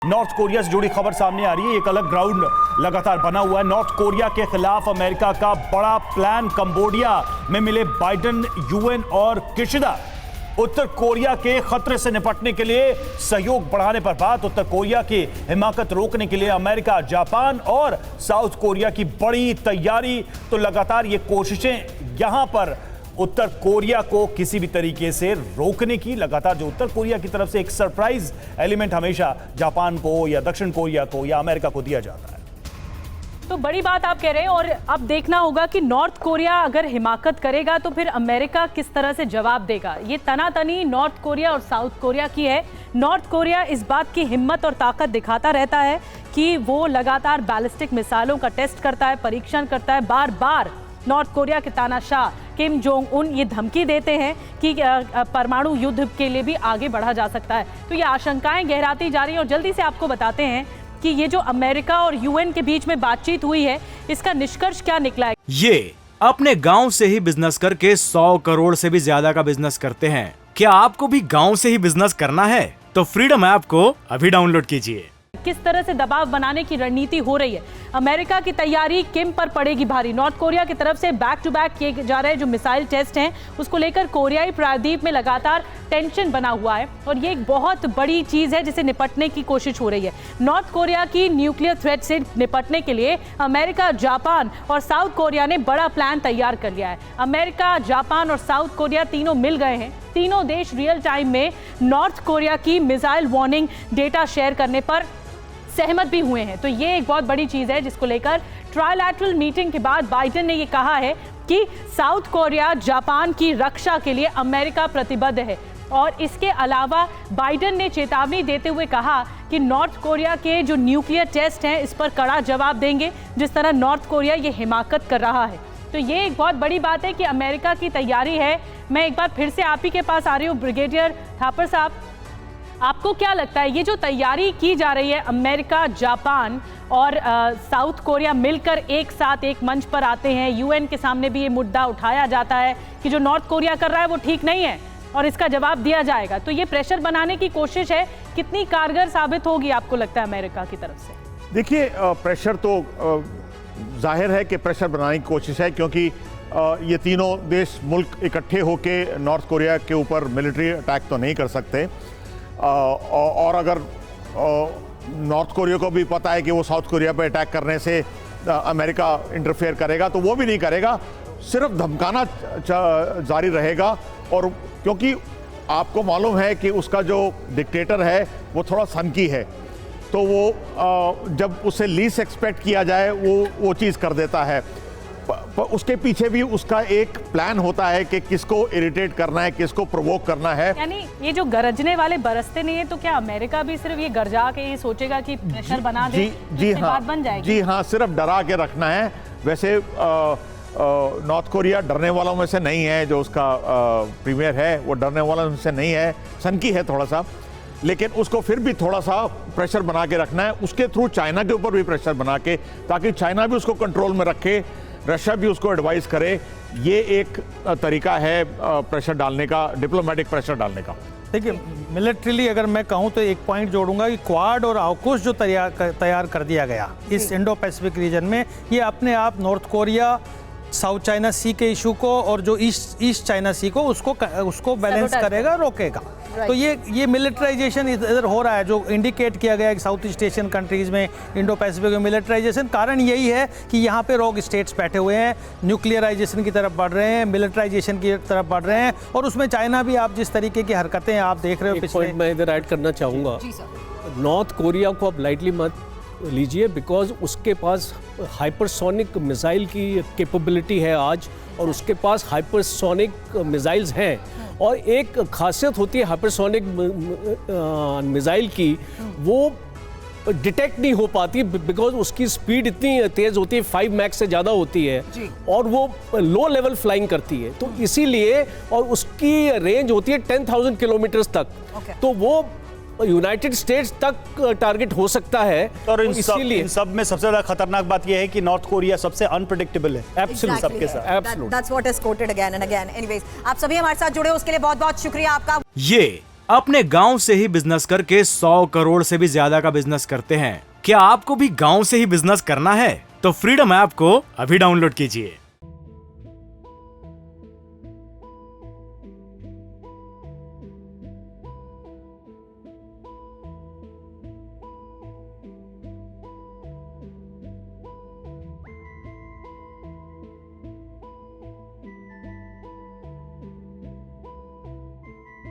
North Korea से जुड़ी खबर सामने आ रही है। एक अलग ग्राउंड लगातार बना हुआ है नॉर्थ कोरिया के खिलाफ। अमेरिका का बड़ा प्लान। कंबोडिया में मिले बाइडेन, यूएन और किशिदा। उत्तर कोरिया के खतरे से निपटने के लिए सहयोग बढ़ाने पर बात। उत्तर कोरिया की हिमाकत रोकने के लिए अमेरिका, जापान और साउथ कोरिया की बड़ी तैयारी। तो लगातार ये कोशिशें यहां पर उत्तर कोरिया को किसी भी तरीके से रोकने की, लगातार जो उत्तर कोरिया की तरफ से एक सरप्राइज एलिमेंट हमेशा जापान को या दक्षिण कोरिया को या अमेरिका को दिया जाता है। तो बड़ी बात आप कह रहे हैं और अब देखना होगा कि नॉर्थ कोरिया अगर हिमाकत करेगा तो फिर अमेरिका किस तरह से जवाब देगा। ये तनातनी नॉर्थ कोरिया और साउथ कोरिया की है। नॉर्थ कोरिया इस बात की हिम्मत और ताकत दिखाता रहता है कि वो लगातार बैलिस्टिक मिसाइलों का टेस्ट करता है, परीक्षण करता है। बार बार नॉर्थ कोरिया के तानाशाह किम जोंग उन ये धमकी देते हैं कि परमाणु युद्ध के लिए भी आगे बढ़ा जा सकता है। तो ये आशंकाएं गहराती जा रही हैं और जल्दी से आपको बताते हैं कि ये जो अमेरिका और यूएन के बीच में बातचीत हुई है, इसका निष्कर्ष क्या निकला है। ये अपने गांव से ही बिजनेस करके 100 करोड़ से भी ज्यादा का बिजनेस करते हैं। क्या आपको भी गांव से ही बिजनेस करना है? तो फ्रीडम ऐप को अभी डाउनलोड कीजिए। किस तरह से दबाव बनाने की रणनीति हो रही है। अमेरिका की तैयारी किम पर पड़ेगी भारी। नॉर्थ कोरिया की तरफ से बैक टू बैक किए जा रहे जो मिसाइल टेस्ट हैं, उसको लेकर कोरियाई प्रायद्वीप में लगातार टेंशन बना हुआ है और ये एक बहुत बड़ी चीज है जिसे निपटने की कोशिश हो रही है। नॉर्थ कोरिया की न्यूक्लियर थ्रेट से निपटने के लिए अमेरिका, जापान और साउथ कोरिया ने बड़ा प्लान तैयार कर लिया है। अमेरिका, जापान और साउथ कोरिया तीनों मिल गए हैं। तीनों देश रियल टाइम में नॉर्थ कोरिया की मिसाइल वार्निंग डेटा शेयर करने पर सहमत भी हुए हैं। तो ये एक बहुत बड़ी चीज है जिसको लेकर ट्रायलैटरल मीटिंग के बाद बाइडेन ने ये कहा है कि साउथ कोरिया, जापान की रक्षा के लिए अमेरिका प्रतिबद्ध है। और इसके अलावा बाइडेन ने चेतावनी देते हुए कहा कि नॉर्थ कोरिया के जो न्यूक्लियर टेस्ट हैं इस पर कड़ा जवाब देंगे, जिस तरह नॉर्थ कोरिया ये हिमाकत कर रहा है। तो ये एक बहुत बड़ी बात है कि अमेरिका की तैयारी है। मैं एक बार फिर से आप ही के पास आ रही हूँ ब्रिगेडियर थापर साहब, आपको क्या लगता है ये जो तैयारी की जा रही है, अमेरिका, जापान और साउथ कोरिया मिलकर एक साथ एक मंच पर आते हैं, यूएन के सामने भी ये मुद्दा उठाया जाता है कि जो नॉर्थ कोरिया कर रहा है वो ठीक नहीं है और इसका जवाब दिया जाएगा, तो ये प्रेशर बनाने की कोशिश है, कितनी कारगर साबित होगी आपको लगता है अमेरिका की तरफ से? देखिए, प्रेशर तो जाहिर है कि प्रेशर बनाने की कोशिश है, क्योंकि ये तीनों देश मुल्क इकट्ठे होके नॉर्थ कोरिया के ऊपर मिलिट्री अटैक तो नहीं कर सकते। और अगर नॉर्थ कोरिया को भी पता है कि वो साउथ कोरिया पे अटैक करने से अमेरिका इंटरफेयर करेगा तो वो भी नहीं करेगा, सिर्फ धमकाना जारी रहेगा। और क्योंकि आपको मालूम है कि उसका जो डिक्टेटर है वो थोड़ा सनकी है, तो वो जब उसे लीस्ट एक्सपेक्ट किया जाए वो चीज़ कर देता है। उसके पीछे भी उसका एक प्लान होता है कि किसको इरिटेट करना है, किसको प्रोवोक करना है। यानी ये जो गरजने वाले बरसते नहीं है, तो क्या अमेरिका भी सिर्फ ये गरजा के ये सोचेगा कि प्रेशर बना दे, जी हाँ, बात बन जाएगी? जी हाँ, सिर्फ डरा के रखना है। वैसे नॉर्थ कोरिया डरने वालों में से नहीं है, जो उसका प्रीमियर है वो डरने वालों में से नहीं है, सनकी है थोड़ा सा, लेकिन उसको फिर भी थोड़ा सा प्रेशर बना के रखना है। उसके थ्रू चाइना के ऊपर भी प्रेशर बना के, ताकि चाइना भी उसको कंट्रोल में रखे, रशिया भी उसको एडवाइस करे। ये एक तरीका है प्रेशर डालने का, डिप्लोमेटिक प्रेशर डालने का। देखिए, मिलिट्रीली अगर मैं कहूँ तो एक पॉइंट जोड़ूंगा कि क्वाड और आउकुस जो तैयार कर दिया गया इस इंडो पैसिफिक रीजन में, ये अपने आप नॉर्थ कोरिया, साउथ चाइना सी के इशू को और जो ईस्ट चाइना सी को उसको बैलेंस करेगा, रोकेगा। तो ये मिलिटराइजेशन इधर हो रहा है, जो इंडिकेट किया गया है कि साउथ ईस्ट एशियन कंट्रीज में इंडो पैसिफिक में मिलिटराइजेशन। कारण यही है कि यहाँ पे रोग स्टेट्स बैठे हुए हैं, न्यूक्लियराइजेशन की तरफ बढ़ रहे हैं, मिलिटराइजेशन की तरफ बढ़ रहे हैं, और उसमें चाइना भी, आप जिस तरीके की हरकतें आप देख रहे हो। एक पॉइंट मैं इधर ऐड करना चाहूँगा, नॉर्थ कोरिया को आप लाइटली मत लीजिए, बिकॉज उसके पास हाइपरसोनिक मिसाइल की कैपेबिलिटी है आज, और उसके पास हाइपरसोनिक मिसाइल्स हैं। और एक खासियत होती है हाइपरसोनिक मिसाइल की, वो डिटेक्ट नहीं हो पाती बिकॉज उसकी स्पीड इतनी तेज़ होती है, 5 मैक्स से ज़्यादा होती है, और वो लो लेवल फ्लाइंग करती है, तो इसीलिए, और उसकी रेंज होती है 10,000 किलोमीटर्स तक। तो वो यूनाइटेड स्टेट्स तक टारगेट हो सकता है। और इसीलिए इन सब में सबसे ज्यादा खतरनाक बात यह है कि नॉर्थ कोरिया सबसे अनप्रेडिक्टेबल है। एब्सोल्युटली सबके साथ। That's what is quoted again and again. Anyways, आप सभी हमारे साथ जुड़े उसके लिए बहुत-बहुत शुक्रिया आपका। ये अपने गांव से ही बिजनेस करके 100 करोड़ से भी ज्यादा का बिजनेस करते हैं। क्या आपको भी गांव से ही बिजनेस करना है? तो फ्रीडम ऐप को अभी डाउनलोड कीजिए।